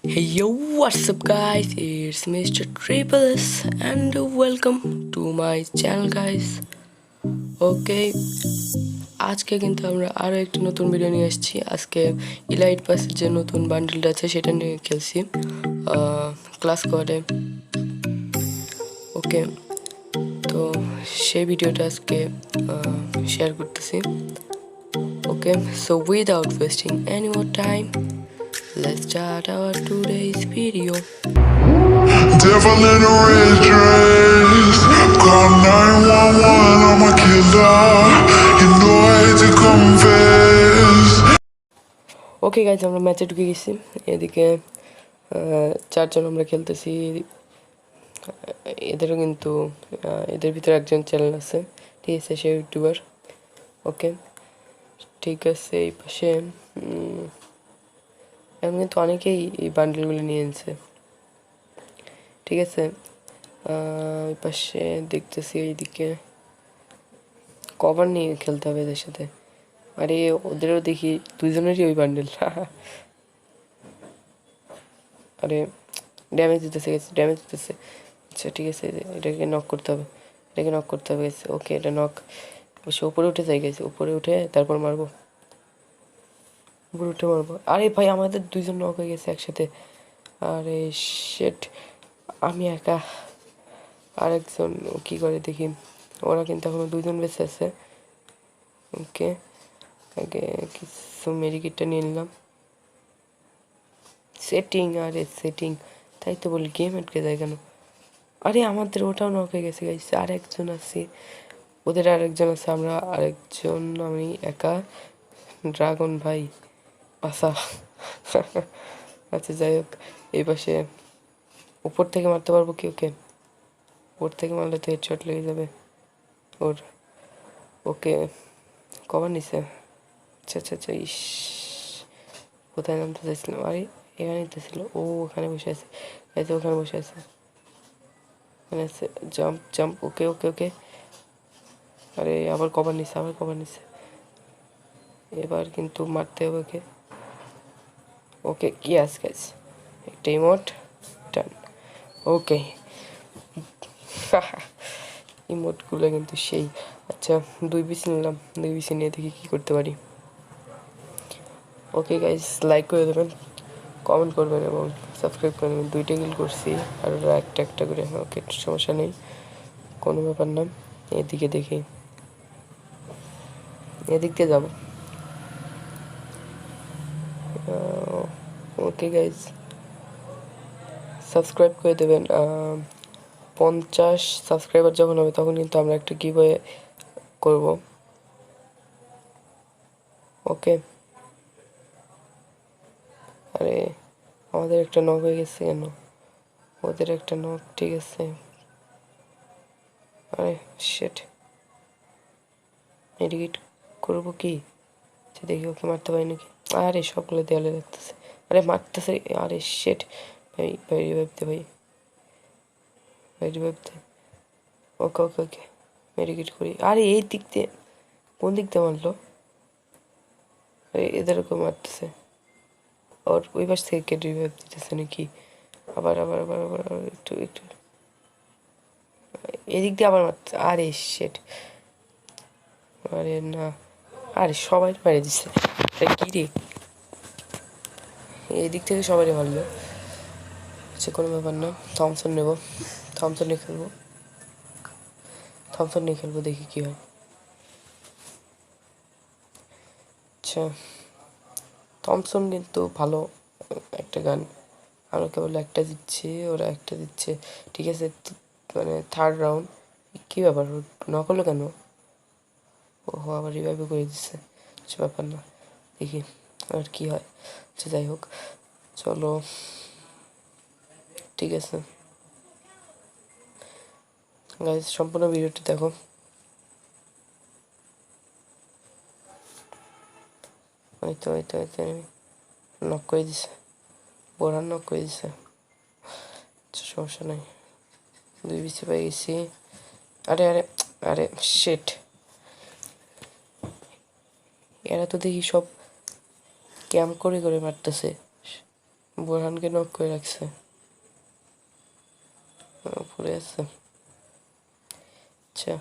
Hey yo, what's up guys? It's Mr. Triple S and welcome to my channel guys. Okay, আজকে কিন্তু আমরা আরো একটি নতুন ভিডিও নিয়ে এসেছি। আজকে ইলাইট পাসের যে নতুন বান্ডেলটা আছে সেটা নিয়ে খেলছি ক্লাস কোয়াডে। ওকে, তো সেই ভিডিওটা আজকে শেয়ার করতেছি। ওকে, so without wasting any more time, let's start our today's video. Devil in a red dress. Call 911, I'm a killer. You know I hate to confess. Okay guys, আমরা ম্যাচে ঢুকে গেছি। এদিকে চারজন আমরা খেলতেছি। এদেরও কিন্তু এদের ভিতরে একজন চ্যানেল আছে, ঠিক আছে, সে ইউটিউবার। ওকে, ঠিক আছে। এই পাশে এখন কিন্তু অনেকেই এই বান্ডেলগুলো নিয়ে এনেছে, ঠিক আছে। ওই পাশে দেখতেছি এইদিকে কভার নিয়ে খেলতে হবে এদের সাথে। আরে ওদেরও দেখি দুজনেরই ওই বান্ডেল। আরে ড্যামেজ দিতেছে, ড্যামেজ দিতেছে। আচ্ছা ঠিক আছে, এটাকে নক করতে হবে, এটাকে নক করতে হবে। ওকে, এটা নক। সে উপরে উঠে যাই গেছে, উপরে উঠে তারপর মারবো, উপরে উঠে মারবো। আরে ভাই, আমাদের দুইজন নক হয়ে গেছে একসাথে। আরে শেট, আমি একা, আরেকজন কি করে দেখি। ওরা কিন্তু এখনো দুইজন বেঁচে আছে। ওকে, আগে কিছু মেডিকেটটা নিয়ে নিলাম। সেটিং, আরে সেটিং, তাই তো বলি গেম আটকে যায় কেন। আরে আমাদের ওটাও নক হয়ে গেছে গাইস, আরেকজন আছে, ওদের আরেকজন আছে, আমরা আরেকজন, আমি একা। ড্রাগন ভাই আশা। আচ্ছা যাই হোক, এই পাশে উপর থেকে মারতে পারবো কি? ওকে, উপর থেকে মারলে তো হেডশট লেগে যাবে ওর। ওকে, কভার নিছে। আচ্ছা আচ্ছা আচ্ছা, ইস, কোথায় নামতে চাইছিলাম? আরে এখানে নিতেছিল, ও ওখানে বসে আছে, এই তো ওখানে বসে আছে, ওখানে আছে। জাম্প জাম্প, ওকে ওকে ওকে। আরে আবার কভার নিছে, আবার কভার নিছে। এবার কিন্তু মারতে হবে ওকে। ওকে, কি আছে গাইস, একটা ইমোট ডান। ওকে, ইমোটগুলো কিন্তু সেই। আচ্ছা, 2 পিস নিলাম, 2 পিস নিয়ে দেখি কী করতে পারি। ওকে গাইস, লাইক করে দেবেন, কমেন্ট করবেন এবং সাবস্ক্রাইব করে দেবেন। 2টা কিল করছি আর ওরা একটা একটা করে। ওকে, সমস্যা নেই, কোনো ব্যাপার না। এদিকে দেখি, এদিক দিয়ে যাবো। ওকে গাইস, সাবস্ক্রাইব করে দেবেন। 50 সাবস্ক্রাইবার যখন হবে তখন কিন্তু আমরা একটা গিভওয়ে করব। ওকে, আরে আমাদের একটা নক হয়ে গেছে কেন? ওদের একটা নক, ঠিক আছে। আরে শেট, এডিট করবো কি? আচ্ছা দেখি, ওকে মারতে পারি নাকি। আরে সবগুলো দেয়ালে লাগতেছে, আরে মারতেছে। আরে শেট, ভাই ভাই রিভাইভ দে, ভাই ভাই রিভাইভ দে। ওকে ওকে ওকে, মেডিকেট করি। আরে এই দিক দিয়ে, কোন দিক দিয়ে মারলো? আরে এদেরকে মারতেছে, ওর ওই পাশ থেকে কে রিভাইভ দিতেছে নাকি? আবার আবার আবার আবার আবার একটু একটু এদিক দিয়ে আবার মারতেছে। আরে শেট, আরে না, আরে সবাই মেরে দিচ্ছে। কি রে, এদিক থেকে সবাই মারলো। সে কোনো ব্যাপার না, থমসন নেব, থমসন নিয়ে খেলবো, থমসন নিয়ে খেলবো, দেখি কী হয়। আচ্ছা, থমসন কিন্তু ভালো একটা গান। আমরা কেবল একটা দিচ্ছি, ওরা একটা দিচ্ছে, ঠিক আছে। মানে থার্ড রাউন্ড, কী ব্যাপার, নক হলো কেন? ও আবার রিভাইভ করে দিচ্ছে, কিছু ব্যাপার না, দেখি আর কি হয়। আচ্ছা যাই হোক, চলো, ঠিক আছে গাইজ, সম্পূর্ণ ভিডিওটি দেখো। ওই তো ওই তো ওই তো নক করে দিছে, বোরান নক করে দিছে। আচ্ছা সমস্যা নাই, 2 পিসি পেয়ে গেছি। আরে আরে আরে শেট, এরা তো দেখি সব ক্যাম্প করে করে মারতেছে, বোরহানকে নক করে রাখছে, পড়ে আছে। আচ্ছা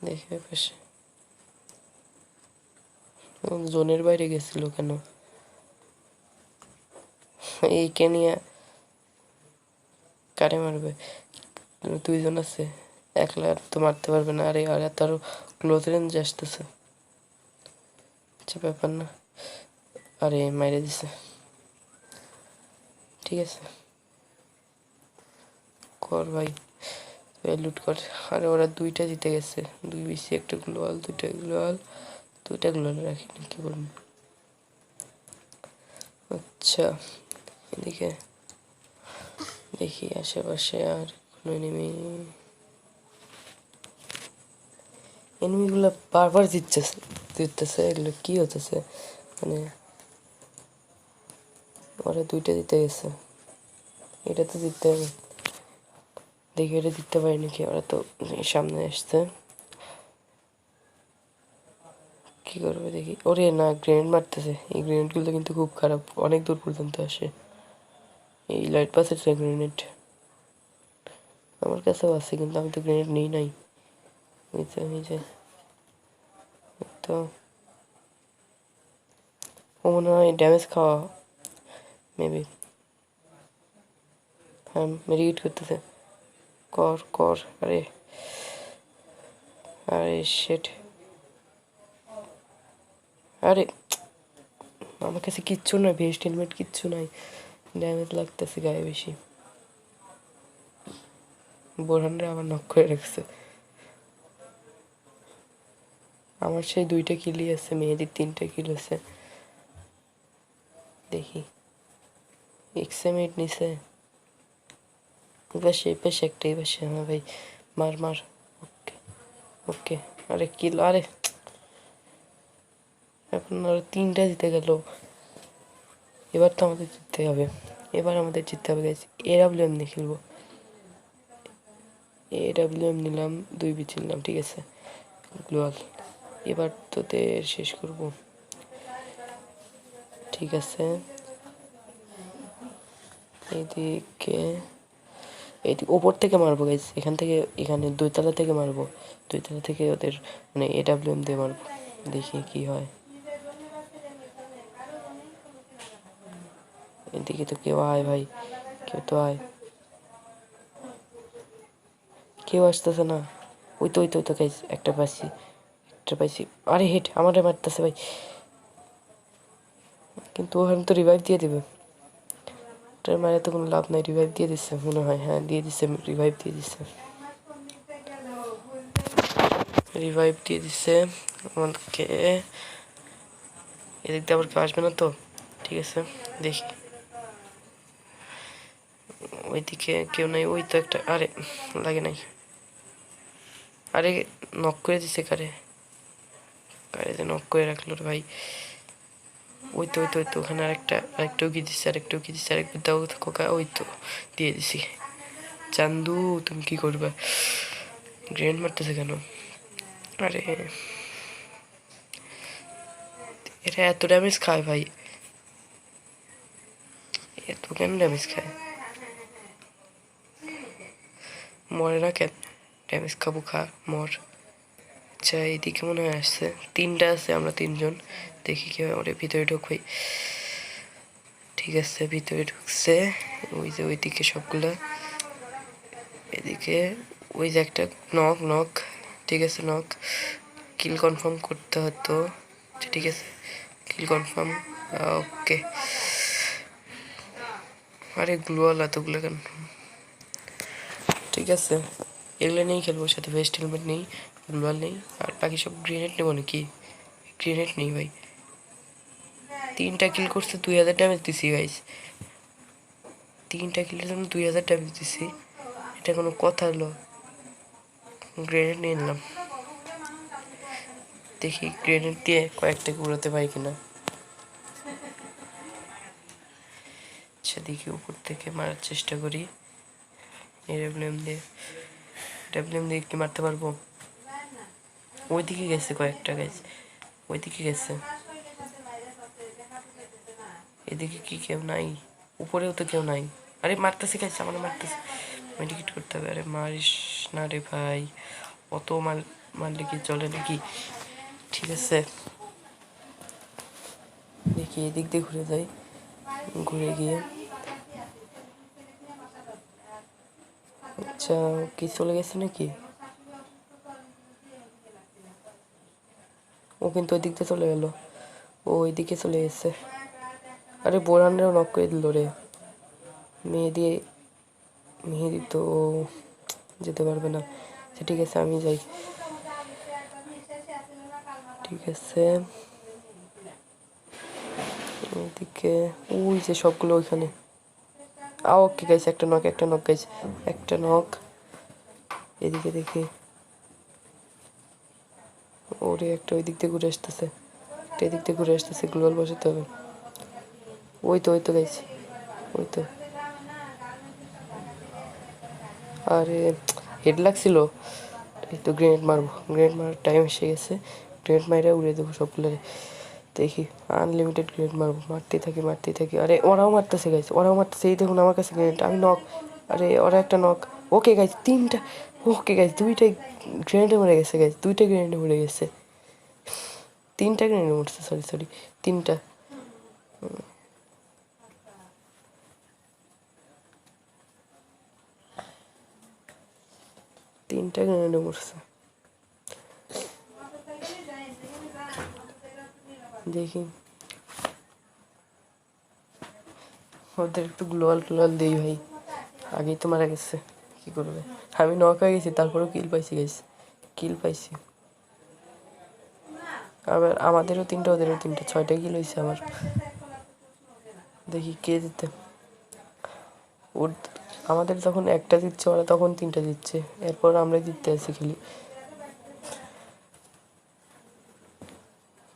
দেখি পাশে জোনের বাইরে গেছিল কেন? এই কেনিয়া কারে মারবে? দুইজন আছে, একলা তো মারতে পারবে না। আরে আর তার ক্লোজ রেঞ্জ আসতেছে। আচ্ছা ব্যাপার না। আরে মাইরে দিছে, ঠিক আছে কর ভাই, লুট কর। আরে ওরা দুইটা জিতে গেছে, 2 BC, একটা গ্লোয়াল, দুইটা গ্লোয়াল রাখিনি, কি বলবো। আচ্ছা এদিকে দেখি আশেপাশে আর কোনো এনিমিগুলো বারবার জিততেছে, এগুলো কি হতেছে? মানে ওরা দুইটা জিতে গেছে, এটা তো জিততে হবে। দেখি এটা জিততে পারি নাকি। ওরা তো সামনে আসছে, কি করবে দেখি। ওরে না, গ্রেনেড মারতেছে। এই গ্রেনেডগুলো কিন্তু খুব খারাপ, অনেক দূর পর্যন্ত আসে। এই লাইট পাসের গ্রেনেড আমার কাছেও আছে, কিন্তু আমি তো গ্রেনেড নিই নাই। এই যে তো ও মনে হয় ড্যামেজ খাওয়া, মেবি। হ্যাঁ মেডিকেট করতেছে, কর কর। আরে আরে শেট, আরে আমার কাছে কিচ্ছু নাই, ভেস্ট হেলমেট কিচ্ছু নাই, ড্যামেজ লাগতেছে গায়ে বেশি। বোরহানরা আবার নক করে রাখছে। আমার সেই 2টা কিলই আছে, মেহেদির 3টা কিল আছে। দেখি এক্সামিট নিছে, এই পাশে একটাই পাশে। হ্যাঁ ভাই মার মার, ওকে ওকে। আরে কিল, আরে এখন আর 3টা জিতে গেল। এবার তো আমাদের জিততে হবে, এবার আমাদের জিততে হবে গাইস। AWM নিয়ে খেলবো, AWM নিলাম, 2 BC নিলাম, ঠিক আছে গ্লোয়াল। এবার তোদের শেষ করব, ঠিক আছে। এইদিকে ওপর থেকে মারবো গাইস, এখান থেকে, এখানে 2 তলা থেকে মারবো, 2 তলা থেকে ওদের মানে AWM দিয়ে মারবো, দেখি কি হয়। এদিকে তো কেউ আয় ভাই, কেউ তো আয়, কেউ আসতেছে না। ওই তো গাইস, একটা পাইছি। আরে হেট আমারে মারতেছে ভাই, কিন্তু ওখানে তো রিভাইভ দিয়ে দিবে। ওটার মারে তো কোনো লাভ নাই, রিভাইভ দিয়ে দিচ্ছে মনে হয়। হ্যাঁ দিয়ে দিচ্ছে, রিভাইভ দিয়ে দিচ্ছে, আমাকে। এদিক দিয়ে আবার কেউ আসবে না তো, ঠিক আছে দেখি। ওইদিকে কেউ নাই, ওই তো একটা, আরে লাগে নাই। আরে নক করে দিছে, কারে কারে যে নক করে রাখলো রে ভাই। ওই তো ওখানে আরেকটা উকি দিচ্ছে, আরেকবার দাও খোকা। ওই তো দিয়ে দিছি। চান্দু তুমি কি করবে? গ্রেনেড মারতেছে কেন? আরে এটা এত ড্যামেজ খায় ভাই, এত কেন ড্যামেজ খায়? মরে না কেন? ড্যামেজ খাবো, খা মর। আচ্ছা এইদিকে মনে হয় আসছে, 3টা আছে, আমরা 3জন। দেখি কি হয়। ওরে ভিতরে ঢোক ভাই, ঠিক আছে ভিতরে ঢুকছে। ওই যে ওইদিকে সবগুলা, এদিকে ওই যে একটা নক, ঠিক আছে নক। কিল কনফার্ম করতে হতো, আচ্ছা ঠিক আছে কিল কনফার্ম, ওকে। আরে গ্লোয়াল এতগুলো কেন? ঠিক আছে এগুলো নিয়েই খেলবো, সাথে ভেস্ট হেলমেট নেই, গ্লোয়াল নেই, আর বাকি সব গ্রেনেড নেবো নাকি? গ্রেনেড নেই ভাই। 3টা কিল করছে, 2000 ড্যামেজ দিছি গাইস। 3টা কিলের জন্য 2000 ড্যামেজ দিছি, এটা কোনো কথা হলো? গ্রেনেড নিয়ে নিলাম, দেখি গ্রেনেড দিয়ে কয়েকটা উড়াতে পারি কিনা। আচ্ছা দেখি উপর থেকে মারার চেষ্টা করি। ডাব্লিউএম দিয়ে কি মারতে পারবো? ওইদিকে গেছে কয়েকটা গাইস, ওইদিকে গেছে। এদিকে কি কেউ নাই? উপরেও তো কেউ নাই। আরে মারতেছে গাইস, আমার মারতেছে, মেডিকেট করতে হবে। আরে মারিস না রে ভাই, অত মারলে কি চলে নাকি? ঠিক আছে, দেখি এদিক দিয়ে ঘুরে যাই, ঘুরে গিয়ে আচ্ছা কি চলে গেছে নাকি? ও কিন্তু ওই দিক দিয়ে চলে গেল, ও ওইদিকে চলে গেছে। আরে বোরহানরাও নক করে দিল রে। মেহেদি তো যেতে পারবে না। ঠিক আছে আমি যাই। ঠিক আছে, ওইদিকে ওই যে সবগুলো ওইখানে। ওকে গাইস, একটা নক গাইস, একটা নক। এদিকে দেখি, ওরে একটা ওই দিক দিয়ে ঘুরে আসতেছে, একটা এদিক দিয়ে ঘুরে আসতেছে, গ্লোবাল বসাতে হবে। ওই তো গাইস, ওই তো। আরে হেড লাগছিল। এই তো গ্রেনেড মারবো, গ্রেনেড মারার টাইম এসে গেছে। গ্রেনেড মাইরে উড়ে দেবো সবগুলো। দেখি আনলিমিটেড গ্রেনেড মারবো, মারতেই থাকি। আরে ওরাও মারতেছে গাইস, ওরাও মারতেছে। এই দেখুন আমার কাছে গ্রেনেড, আমি নক। আরে ওরা একটা নক। ওকে গাইস, তিনটা। ওকে গাইস, দুইটাই গ্রেনেডে মরে গেছে গাইস, দুইটা গ্রেনেডে মরে গেছে। তিনটা গ্রেনেডে মরছে, সরি তিনটা। তিনটা গ্রেনেডে মরছে। দেখি ওদের একটু গ্লোয়াল দেই ভাই, আগেই তো মারা গেছে, কি করবে? আমি নক হয়ে গেছি, তারপরেও কিল পাইছি গাইস, কিল পাইছি। আবার আমাদেরও তিনটা, ওদেরও তিনটা, 6টা কিল হয়েছে আমার। দেখি কে জিতে। ওর আমাদের যখন একটা জিতছে, ওরা তখন তিনটা জিতছে, এরপর আমরা জিততে আছি খেলি।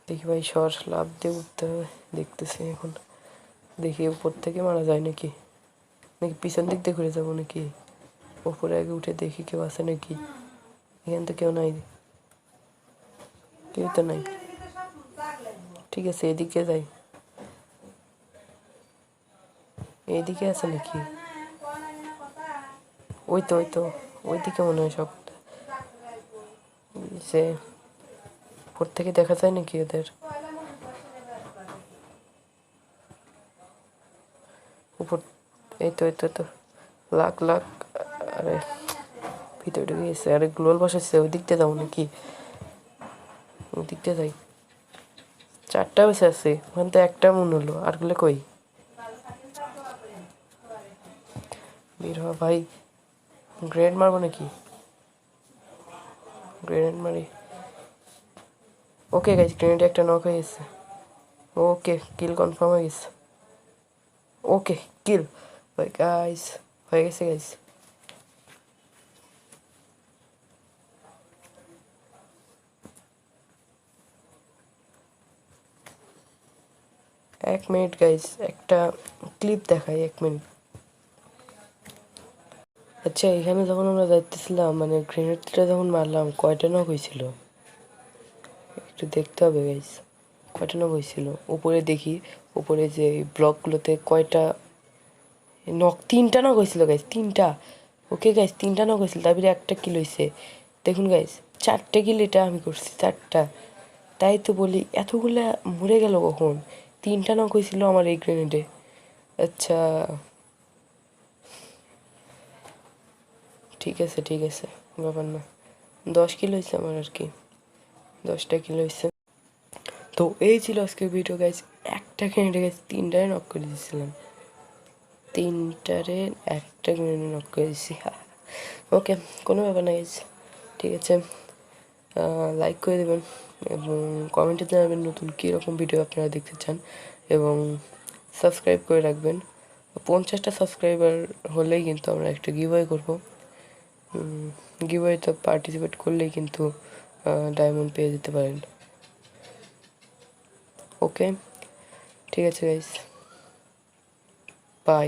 দেখি ভাই সর, লাভ দিয়ে উঠতে হবে, দেখতেছি এখন। দেখি উপর থেকে মারা যায় নাকি, নাকি পিছন দিক দিয়ে ঘুরে যাবো নাকি? উপরে আগে উঠে দেখি কেউ আছে নাকি। এখান তো কেউ নাই, কেউ তো নাই। ঠিক আছে এদিকে যাই, এইদিকে আছে নাকি? ওই তো ওইদিকে মনে হয় সব। সে উপর থেকে দেখা যায় নাকি ওদের? উপর, এই তো লাখ। আরে ভিতরে ঢুকে গেছে। আরে গ্লোয়াল বসাচ্ছে, ওই দিকটা যাবো নাকি? ওই দিকটা যাই। 4টা বসে আছে, ওখান তো একটা মনে হলো, আরগুলো কই? বের হ ভাই, গ্রেনেড মারবো নাকি? গ্রেনেড মারি। ওকে গাইস, গ্রেনেড একটা নক হয়ে গেছে। ওকে কিল কনফার্ম হয়ে গেছে। ওকে কিল ভাই গাইস, হয়ে গেছে গাইস। এক মিনিট গাইস, একটা ক্লিপ দেখাই, 1 মিনিট। আচ্ছা এখানে যখন আমরা যাইতেছিলাম, মানে গ্রেনেডটা যখন মারলাম, কয়টা নক হয়েছিল একটু দেখতে হবে গাইস, কয়টা নক হয়েছিল? উপরে দেখি, উপরে যে ব্লকগুলোতে কয়টা নক, 3টা নক হয়েছিল গাইস, 3টা। ওকে গাইস, 3টা নক হয়েছিল, তারপরে একটা কিল হয়েছে। দেখুন গাইস, 4টে কিল এটা আমি করছি, 4টা। তাই তো বলি এতগুলা মরে গেল কখন? 3টা নক হয়েছিল আমার এই গ্রেনেডে। আচ্ছা ঠিক আছে, ব্যাপার না। 10 কিলো হয়েছে আমার আর কি, 10টা কিলো হয়েছে। তো এই ছিল আজকের ভিডিও গাইস। একটা গ্রেনেডে গাইস 3টারে নক করে দিয়েছিলাম, 3টারে একটা গ্রেনেডে নক করে দিয়েছি। ওকে, কোনো ব্যাপার না গাইস, ঠিক আছে। লাইক করে দেবেন এবং কমেন্টে জানাবেন নতুন কীরকম ভিডিও আপনারা দেখতে চান, এবং সাবস্ক্রাইব করে রাখবেন। 50টা সাবস্ক্রাইবার হলেই কিন্তু আমরা একটা গিভওয়ে করবো। গিভওয়েতে পার্টিসিপেট করলেই কিন্তু ডায়মন্ড পেয়ে যেতে পারেন। ওকে ঠিক আছে গাইস, বাই।